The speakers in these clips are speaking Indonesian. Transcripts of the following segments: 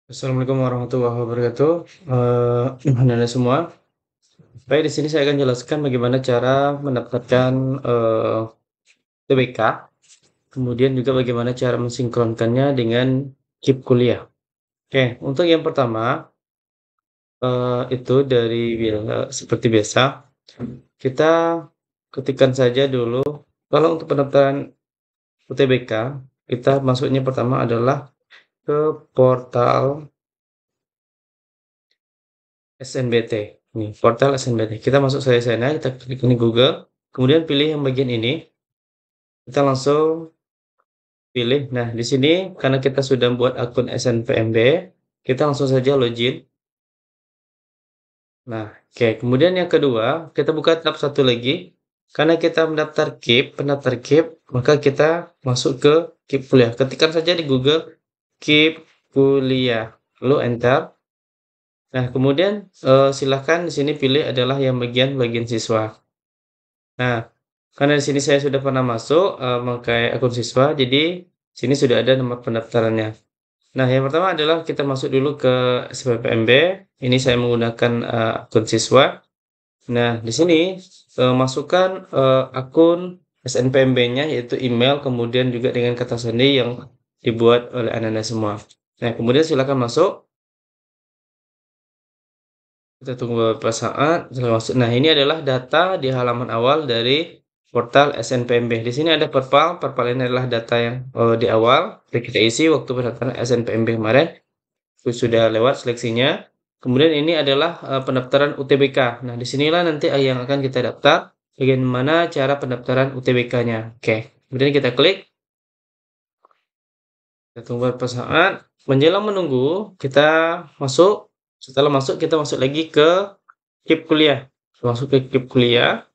Assalamualaikum warahmatullahi wabarakatuh. Anda semua. Baik, di sini saya akan jelaskan bagaimana cara mendapatkan TBK, kemudian juga bagaimana cara mensinkronkannya dengan chip kuliah. Oke, untuk yang pertama itu seperti biasa kita ketikkan saja dulu. Kalau untuk pendaftaran UTBK, kita masuknya pertama adalah ke portal SNBT. Nih, portal SNBT. Kita masuk saja sana, kita klik ini Google, kemudian pilih yang bagian ini, kita langsung pilih. Nah, di sini karena kita sudah buat akun SNPMB, kita langsung saja login. Nah, oke. Kemudian yang kedua, kita buka tab satu lagi. Karena kita pendaftar KIP, maka kita masuk ke KIP kuliah. Ketikkan saja di Google KIP kuliah, lalu enter. Nah, kemudian silahkan di sini pilih adalah yang bagian siswa. Nah, karena di sini saya sudah pernah masuk, memakai akun siswa, jadi sini sudah ada nomor pendaftarannya. Nah, yang pertama adalah kita masuk dulu ke SPPMB. Ini saya menggunakan, akun siswa. Nah, di sini, masukkan, akun SNPMB-nya, yaitu email, kemudian juga dengan kata sandi yang dibuat oleh Anda semua. Nah, kemudian silakan masuk. Kita tunggu beberapa saat setelah masuk. Nah, ini adalah data di halaman awal dari portal SNPMB. Di sini ada perpal ini adalah data yang di awal kita isi waktu pendaftaran SNPMB kemarin. Itu sudah lewat seleksinya. Kemudian ini adalah pendaftaran UTBK. Nah, disinilah nanti yang akan kita daftar. Bagaimana cara pendaftaran UTBK-nya. Oke, kemudian kita klik. Kita tunggu beberapa saat. Menjelang menunggu, kita masuk. Setelah masuk, kita masuk lagi ke KIP kuliah. Masuk ke KIP kuliah,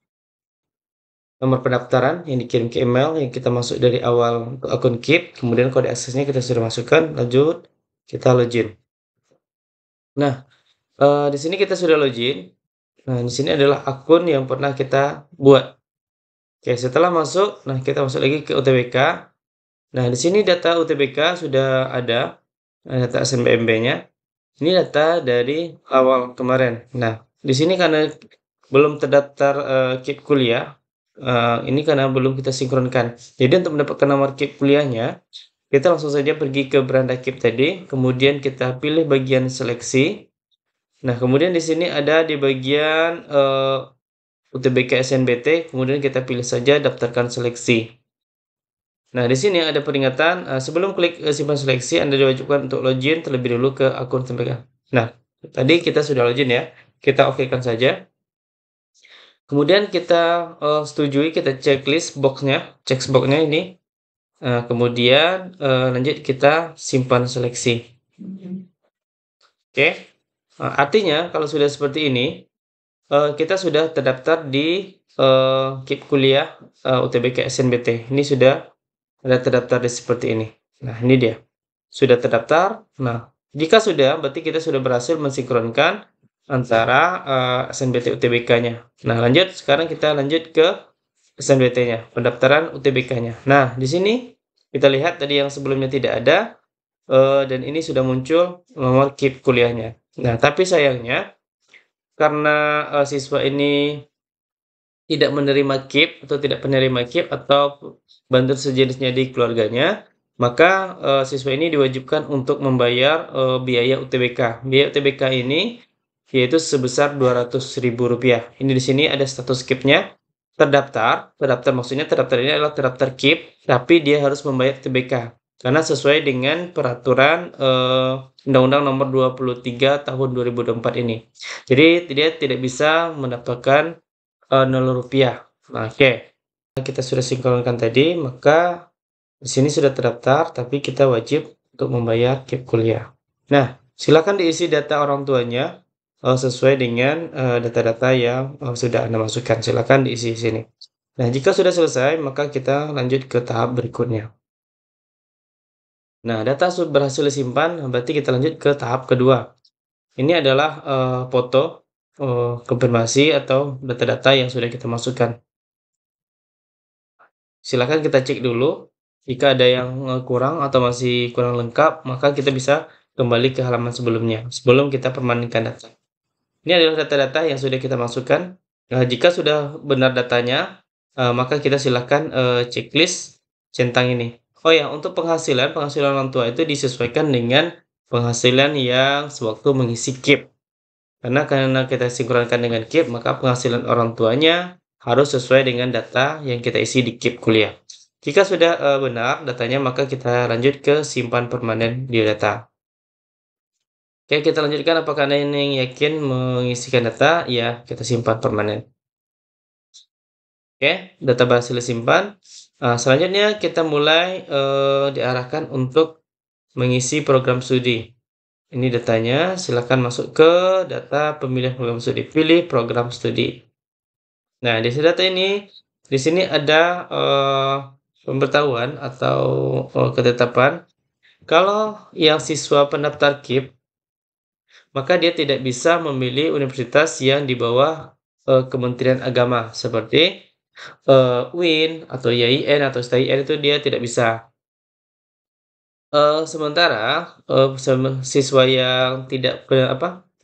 nomor pendaftaran yang dikirim ke email yang kita masuk dari awal untuk akun KIP, kemudian kode aksesnya kita sudah masukkan, lanjut kita login. Nah, di sini kita sudah login. Nah, di sini adalah akun yang pernah kita buat. Oke, setelah masuk, nah kita masuk lagi ke UTBK. Nah, di sini data UTBK sudah ada, data SNBMB-nya. Ini data dari awal kemarin. Nah, di sini karena belum terdaftar KIP kuliah, ini karena belum kita sinkronkan. Jadi untuk mendapatkan nomor KIP kuliahnya, kita langsung saja pergi ke beranda KIP tadi, kemudian kita pilih bagian seleksi. Nah, kemudian di sini ada di bagian UTBK SNBT, kemudian kita pilih saja daftarkan seleksi. Nah, di sini ada peringatan, sebelum klik simpan seleksi, Anda diwajibkan untuk login terlebih dulu ke akun UTBK. Nah, tadi kita sudah login ya, kita okekan saja. Kemudian kita setujui, kita checklist box-nya, box-nya ini. Kemudian lanjut kita simpan seleksi. Oke, artinya kalau sudah seperti ini, kita sudah terdaftar di KIP kuliah UTBK SNBT. Ini sudah ada terdaftar seperti ini. Nah, ini dia. Sudah terdaftar. Nah, jika sudah, berarti kita sudah berhasil mensinkronkan antara SNBT UTBK-nya. Nah, sekarang kita lanjut ke SNBT-nya, pendaftaran UTBK-nya. Nah, di sini kita lihat tadi yang sebelumnya tidak ada, dan ini sudah muncul nomor KIP kuliahnya. Nah, tapi sayangnya karena siswa ini tidak menerima KIP atau tidak penerima KIP atau bantuan sejenisnya di keluarganya, maka siswa ini diwajibkan untuk membayar biaya UTBK. Biaya UTBK ini yaitu sebesar Rp200.000. Ini di sini ada status KIP-nya. Terdaftar maksudnya terdaftar ini adalah terdaftar KIP, tapi dia harus membayar UTBK. Karena sesuai dengan peraturan Undang-Undang Nomor 23 Tahun 2024 ini. Jadi dia tidak bisa mendapatkan Rp0. Nah, oke. Kita sudah sinkronkan tadi, maka di sini sudah terdaftar, tapi kita wajib untuk membayar KIP kuliah. Nah, silakan diisi data orang tuanya sesuai dengan data-data yang sudah Anda masukkan. Silakan diisi di sini. Nah, jika sudah selesai, maka kita lanjut ke tahap berikutnya. Nah, data sudah berhasil disimpan, berarti kita lanjut ke tahap kedua. Ini adalah foto konfirmasi atau data-data yang sudah kita masukkan. Silakan kita cek dulu. Jika ada yang kurang atau masih kurang lengkap, maka kita bisa kembali ke halaman sebelumnya, sebelum kita permanenkan data. Ini adalah data-data yang sudah kita masukkan. Jika sudah benar datanya, maka kita silakan checklist centang ini. Oh ya, untuk penghasilan orang tua itu disesuaikan dengan penghasilan yang sewaktu mengisi KIP. Karena kita sinkronkan dengan KIP, maka penghasilan orang tuanya harus sesuai dengan data yang kita isi di KIP kuliah. Jika sudah benar datanya, maka kita lanjut ke simpan permanen di data. Oke, kita lanjutkan. Apakah Anda yang yakin mengisikan data? Ya, kita simpan permanen. Oke, data berhasil disimpan. Selanjutnya kita mulai diarahkan untuk mengisi program studi. Ini datanya, silakan masuk ke data pemilihan program studi. Pilih program studi. Nah, di data ini, di sini ada pemberitahuan atau ketetapan. Kalau yang siswa pendaftar KIP, maka dia tidak bisa memilih universitas yang di bawah Kementerian Agama seperti UIN atau YIN atau STIN, itu dia tidak bisa. Sementara siswa yang tidak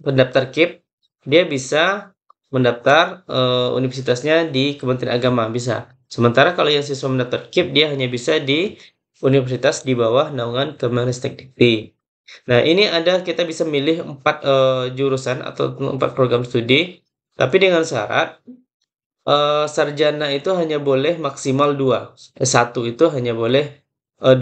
pendaftar KIP, dia bisa mendaftar universitasnya di Kementerian Agama, bisa. Sementara kalau yang siswa mendaftar KIP, dia hanya bisa di universitas di bawah naungan Kemenristekdikti. Nah, ini kita bisa milih 4 jurusan atau 4 program studi, tapi dengan syarat sarjana itu hanya boleh maksimal 2. S1 itu hanya boleh 2,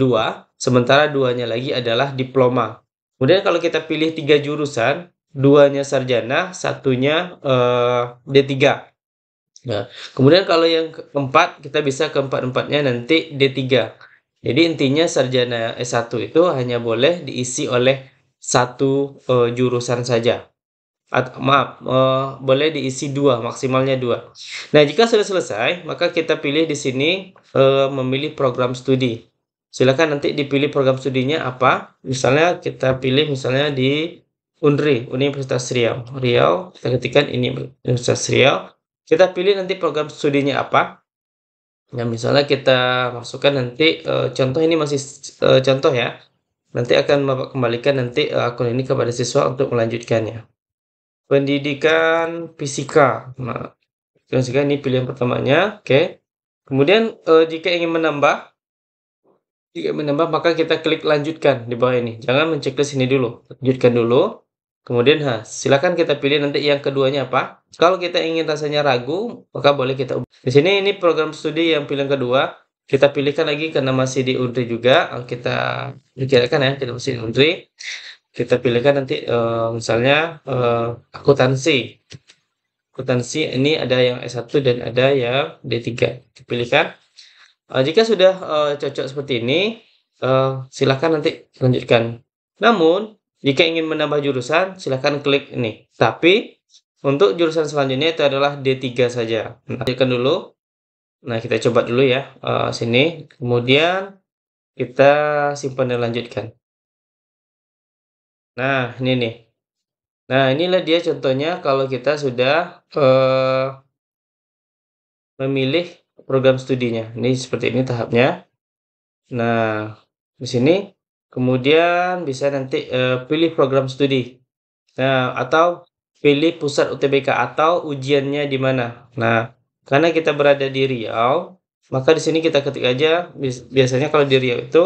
sementara 2-nya lagi adalah diploma. Kemudian kalau kita pilih 3 jurusan, 2-nya sarjana, 1-nya D3. Nah, kemudian kalau yang keempat, kita bisa keempat-empatnya nanti D3. Jadi intinya sarjana S1 itu hanya boleh diisi oleh 1 jurusan saja. Boleh diisi 2, maksimalnya 2. Nah, jika sudah selesai, maka kita pilih di sini memilih program studi. Silakan nanti dipilih program studinya apa. Misalnya kita pilih misalnya di UNRI, Universitas Riau. Riau, kita ketikkan ini Universitas Riau. Kita pilih nanti program studinya apa. Nah, misalnya kita masukkan nanti contoh, ini masih contoh ya. Nanti akan Bapak kembalikan nanti akun ini kepada siswa untuk melanjutkannya. Pendidikan fisika. Nah, fisika ini pilihan pertamanya. Oke. Kemudian jika ingin menambah maka kita klik lanjutkan di bawah ini. Jangan menceklis ini dulu. Lanjutkan dulu. Kemudian silakan kita pilih nanti yang keduanya apa. Kalau kita ingin rasanya ragu, maka boleh kita ubah. Di sini ini program studi yang pilihan kedua. Kita pilihkan lagi karena masih di UNRI juga. Kita perkirakan ya, kita masih di UNRI. Kita pilihkan nanti misalnya akuntansi. Akuntansi ini ada yang S1 dan ada yang D3. Dipilihkan. Jika sudah cocok seperti ini, silakan nanti lanjutkan. Namun, jika ingin menambah jurusan, silakan klik ini. Tapi, untuk jurusan selanjutnya itu adalah D3 saja. Nah, lanjutkan dulu. Nah, kita coba dulu ya, sini. Kemudian, kita simpan dan lanjutkan. Nah, ini nih. Nah, inilah dia contohnya kalau kita sudah memilih program studinya. Ini seperti ini tahapnya. Nah, di sini kemudian bisa nanti pilih program studi. Nah, atau pilih pusat UTBK atau ujiannya di mana. Nah, karena kita berada di Riau, maka di sini kita ketik aja. Biasanya kalau di Riau itu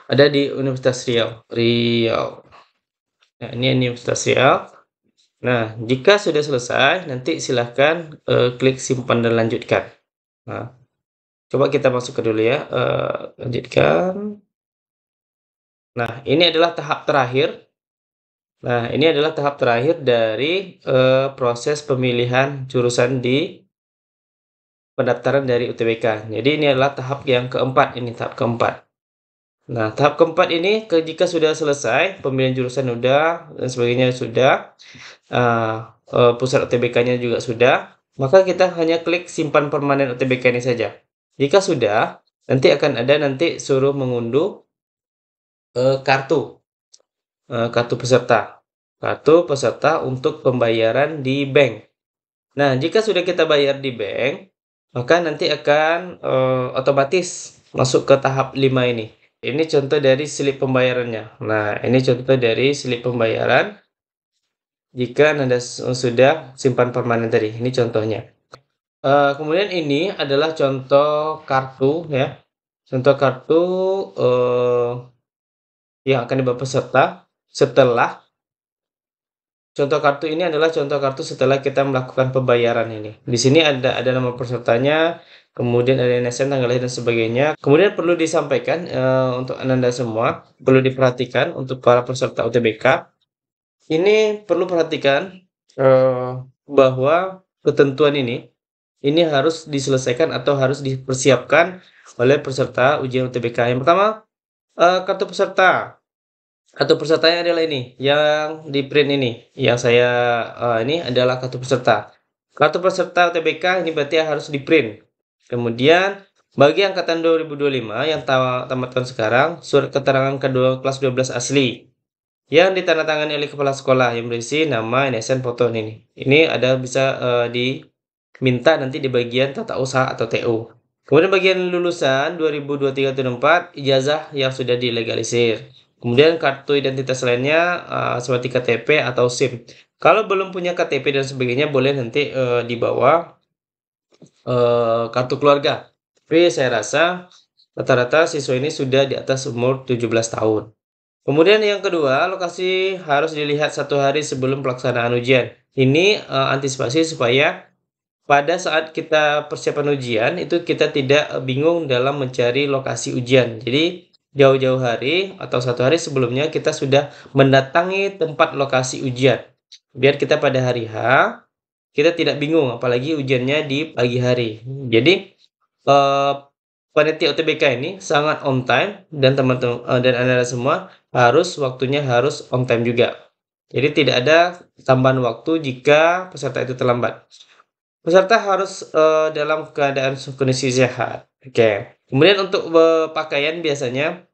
ada di Universitas Riau. Riau. Nah, ini Universitas Riau. Nah, jika sudah selesai, nanti silahkan klik simpan dan lanjutkan. Nah, coba kita masuk ke dulu ya, lanjutkan. Nah, ini adalah tahap terakhir. Nah, ini adalah tahap terakhir dari proses pemilihan jurusan di pendaftaran dari UTBK. Jadi ini adalah tahap yang keempat, ini tahap keempat. Nah, tahap keempat ini jika sudah selesai, pemilihan jurusan sudah, dan sebagainya sudah, pusat UTBK-nya juga sudah, maka kita hanya klik simpan permanen UTBK ini saja. Jika sudah, nanti akan ada suruh mengunduh kartu peserta. Kartu peserta untuk pembayaran di bank. Nah, jika sudah kita bayar di bank, maka nanti akan otomatis masuk ke tahap 5 ini. Ini contoh dari slip pembayarannya. Nah, ini contoh dari slip pembayaran jika Anda sudah simpan permanen tadi. Ini contohnya. Kemudian ini adalah contoh kartu ya. Contoh kartu yang akan dibawa peserta setelah contoh kartu ini adalah contoh kartu setelah kita melakukan pembayaran ini. Di sini ada nama pesertanya, kemudian ada NSN, tanggal lahir dan sebagainya. Kemudian perlu disampaikan untuk Anda semua, perlu diperhatikan untuk para peserta UTBK. Ini perlu perhatikan bahwa ketentuan ini harus diselesaikan atau harus dipersiapkan oleh peserta ujian UTBK. Yang pertama, kartu peserta. Kartu pesertanya adalah ini, yang di print ini, yang saya ini adalah kartu peserta. Kartu peserta UTBK ini berarti harus di print. Kemudian bagi angkatan 2025 yang tamat tahun sekarang, surat keterangan kedua kelas 12 asli yang ditandatangani oleh kepala sekolah yang berisi nama, NSN, foto ini. Ini ada bisa diminta nanti di bagian tata usaha atau TU. Kemudian bagian lulusan 2023-2024 ijazah yang sudah dilegalisir. Kemudian kartu identitas lainnya seperti KTP atau SIM. Kalau belum punya KTP dan sebagainya boleh nanti dibawa kartu keluarga. Tapi saya rasa rata-rata siswa ini sudah di atas umur 17 tahun. Kemudian yang kedua, lokasi harus dilihat 1 hari sebelum pelaksanaan ujian. Ini antisipasi supaya pada saat kita persiapan ujian itu kita tidak bingung dalam mencari lokasi ujian. Jadi jauh-jauh hari atau 1 hari sebelumnya kita sudah mendatangi tempat lokasi ujian. Biar kita pada hari H kita tidak bingung, apalagi ujiannya di pagi hari. Jadi panitia UTBK ini sangat on time dan teman-teman dan Anda semua waktunya harus on time juga. Jadi tidak ada tambahan waktu jika peserta itu terlambat. Peserta harus dalam keadaan kondisi sehat. Oke. Kemudian untuk pakaian biasanya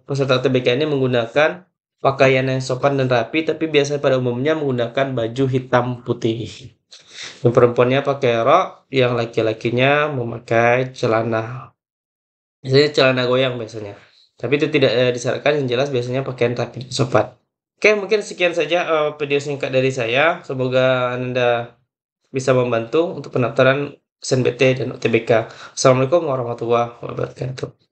peserta UTBK ini menggunakan pakaian yang sopan dan rapi, tapi biasanya pada umumnya menggunakan baju hitam putih. Yang perempuannya pakai rok, yang laki-lakinya memakai celana. Biasanya celana goyang biasanya. Tapi itu tidak disarankan, yang jelas biasanya pakaian rapi dan sopan. Oke, mungkin sekian saja video singkat dari saya. Semoga Anda bisa membantu untuk pendaftaran SNBT dan UTBK. Assalamualaikum warahmatullahi wabarakatuh.